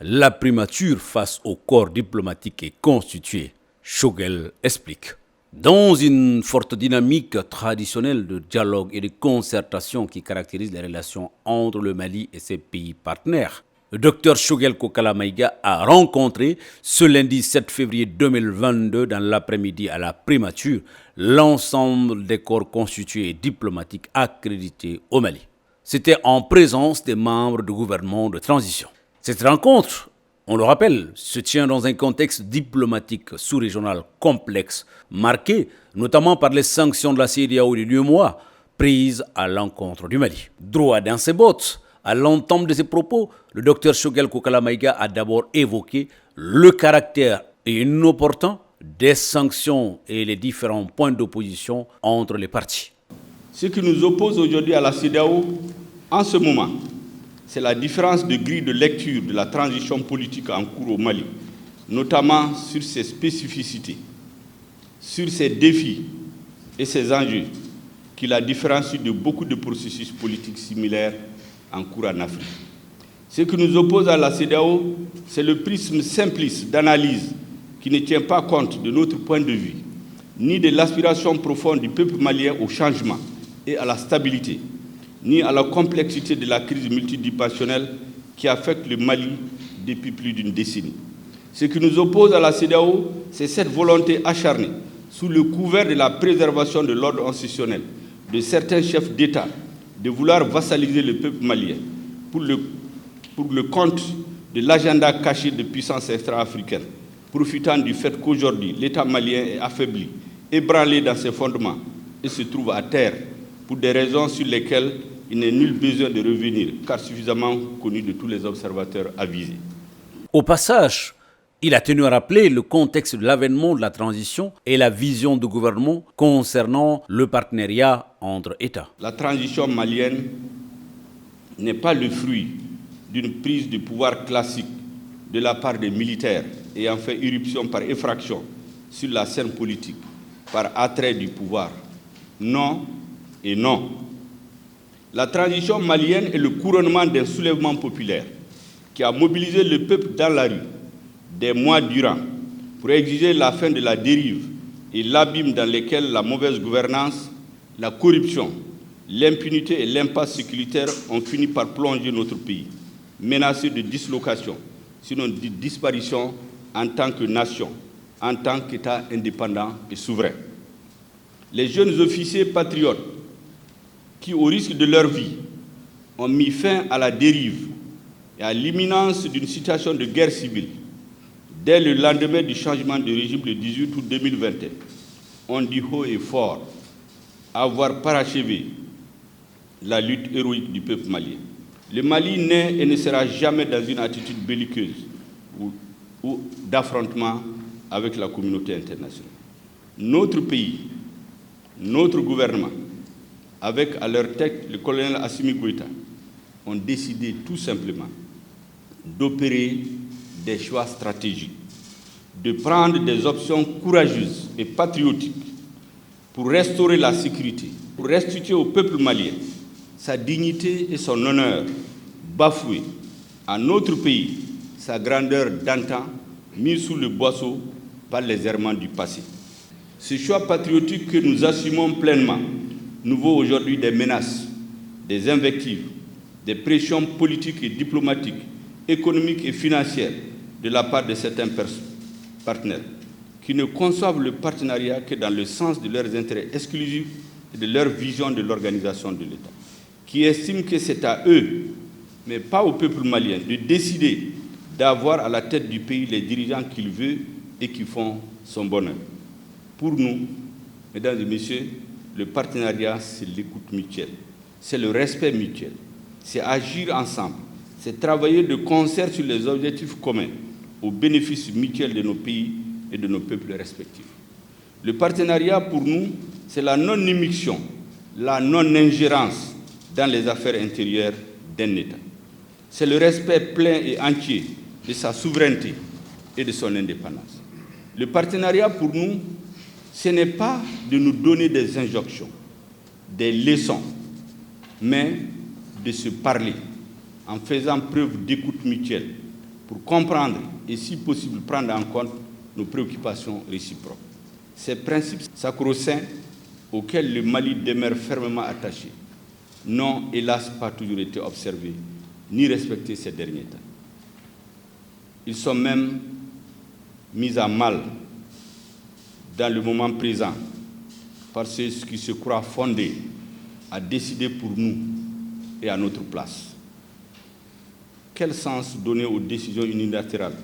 la primature face au corps diplomatique est constituée. Choguel explique. Dans une forte dynamique traditionnelle de dialogue et de concertation qui caractérise les relations entre le Mali et ses pays partenaires, le docteur Choguel Kokala Maïga a rencontré ce lundi 7 février 2022 dans l'après-midi à la primature l'ensemble des corps constitués et diplomatiques accrédités au Mali. C'était en présence des membres du gouvernement de transition. Cette rencontre, on le rappelle, se tient dans un contexte diplomatique sous-régional complexe, marqué notamment par les sanctions de la CEDEAO de l'UEMOA prises à l'encontre du Mali. Droit dans ses bottes, à l'entame de ses propos, le docteur Choguel Kokala Maïga a d'abord évoqué le caractère inopportun des sanctions et les différents points d'opposition entre les parties. Ce qui nous oppose aujourd'hui à la CEDEAO, en ce moment, c'est la différence de grille de lecture de la transition politique en cours au Mali, notamment sur ses spécificités, sur ses défis et ses enjeux, qui la différencient de beaucoup de processus politiques similaires en cours en Afrique. Ce qui nous oppose à la CEDEAO, c'est le prisme simpliste d'analyse qui ne tient pas compte de notre point de vue, ni de l'aspiration profonde du peuple malien au changement et à la stabilité, ni à la complexité de la crise multidimensionnelle qui affecte le Mali depuis plus d'une décennie. Ce qui nous oppose à la CEDEAO, c'est cette volonté acharnée, sous le couvert de la préservation de l'ordre institutionnel, de certains chefs d'État, de vouloir vassaliser le peuple malien pour le compte de l'agenda caché de puissances extra-africaines, profitant du fait qu'aujourd'hui, l'État malien est affaibli, ébranlé dans ses fondements et se trouve à terre pour des raisons sur lesquelles il n'est nul besoin de revenir, car suffisamment connu de tous les observateurs avisés. Au passage, il a tenu à rappeler le contexte de l'avènement de la transition et la vision du gouvernement concernant le partenariat entre États. La transition malienne n'est pas le fruit d'une prise de pouvoir classique de la part des militaires ayant fait irruption par effraction sur la scène politique, par attrait du pouvoir. Non et non. La transition malienne est le couronnement d'un soulèvement populaire qui a mobilisé le peuple dans la rue des mois durant pour exiger la fin de la dérive et l'abîme dans lesquels la mauvaise gouvernance, la corruption, l'impunité et l'impasse sécuritaire ont fini par plonger notre pays, menacé de dislocation, sinon de disparition en tant que nation, en tant qu'État indépendant et souverain. Les jeunes officiers patriotes qui, au risque de leur vie, ont mis fin à la dérive et à l'imminence d'une situation de guerre civile, dès le lendemain du changement de régime le 18 août 2021, ont dit haut et fort avoir parachevé la lutte héroïque du peuple malien. Le Mali n'est et ne sera jamais dans une attitude belliqueuse ou d'affrontement avec la communauté internationale. Notre pays, notre gouvernement, avec à leur tête le colonel Assimi Goïta, ont décidé tout simplement d'opérer des choix stratégiques, de prendre des options courageuses et patriotiques pour restaurer la sécurité, pour restituer au peuple malien sa dignité et son honneur, bafoué à notre pays sa grandeur d'antan, mise sous le boisseau par les errements du passé. Ce choix patriotique que nous assumons pleinement nous vaut aujourd'hui des menaces, des invectives, des pressions politiques et diplomatiques, économiques et financières de la part de certains partenaires qui ne conçoivent le partenariat que dans le sens de leurs intérêts exclusifs et de leur vision de l'organisation de l'État, qui estiment que c'est à eux, mais pas au peuple malien, de décider d'avoir à la tête du pays les dirigeants qu'il veut et qui font son bonheur. Pour nous, mesdames et messieurs, le partenariat, c'est l'écoute mutuelle, c'est le respect mutuel, c'est agir ensemble, c'est travailler de concert sur les objectifs communs au bénéfice mutuel de nos pays et de nos peuples respectifs. Le partenariat, pour nous, c'est la non-immixtion, la non-ingérence dans les affaires intérieures d'un État. C'est le respect plein et entier de sa souveraineté et de son indépendance. Le partenariat, pour nous, ce n'est pas de nous donner des injonctions, des leçons, mais de se parler en faisant preuve d'écoute mutuelle pour comprendre et, si possible, prendre en compte nos préoccupations réciproques. Ces principes sacro-saints auxquels le Mali demeure fermement attaché n'ont, hélas, pas toujours été observés ni respectés ces derniers temps. Ils sont même mis à mal dans le moment présent par ceux qui se croient fondés à décider pour nous et à notre place. Quel sens donner aux décisions unilatérales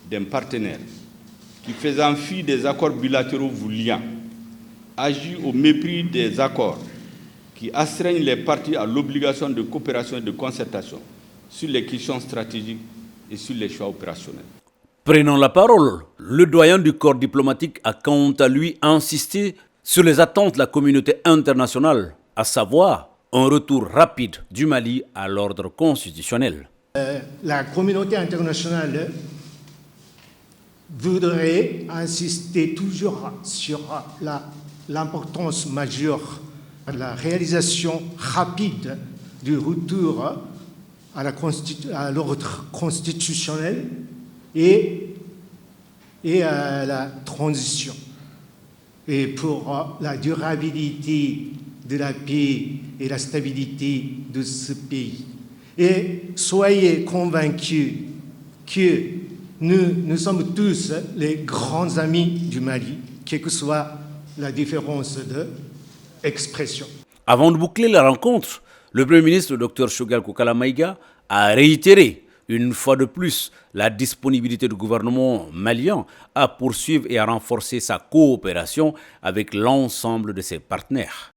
d'un partenaire qui, faisant fi des accords bilatéraux vous liant, agit au mépris des accords qui astreignent les parties à l'obligation de coopération et de concertation sur les questions stratégiques et sur les choix opérationnels? Prenant la parole, le doyen du corps diplomatique a quant à lui insisté sur les attentes de la communauté internationale, à savoir un retour rapide du Mali à l'ordre constitutionnel. La communauté internationale voudrait insister toujours sur l'importance majeure de la réalisation rapide du retour à l'ordre constitutionnel et à la transition, et pour la durabilité de la paix et la stabilité de ce pays. Et soyez convaincus que nous sommes tous les grands amis du Mali, quelle que soit la différence d'expression. Avant de boucler la rencontre, le Premier ministre, le Dr Choguel Kokala Maïga, a réitéré une fois de plus la disponibilité du gouvernement malien à poursuivre et à renforcer sa coopération avec l'ensemble de ses partenaires.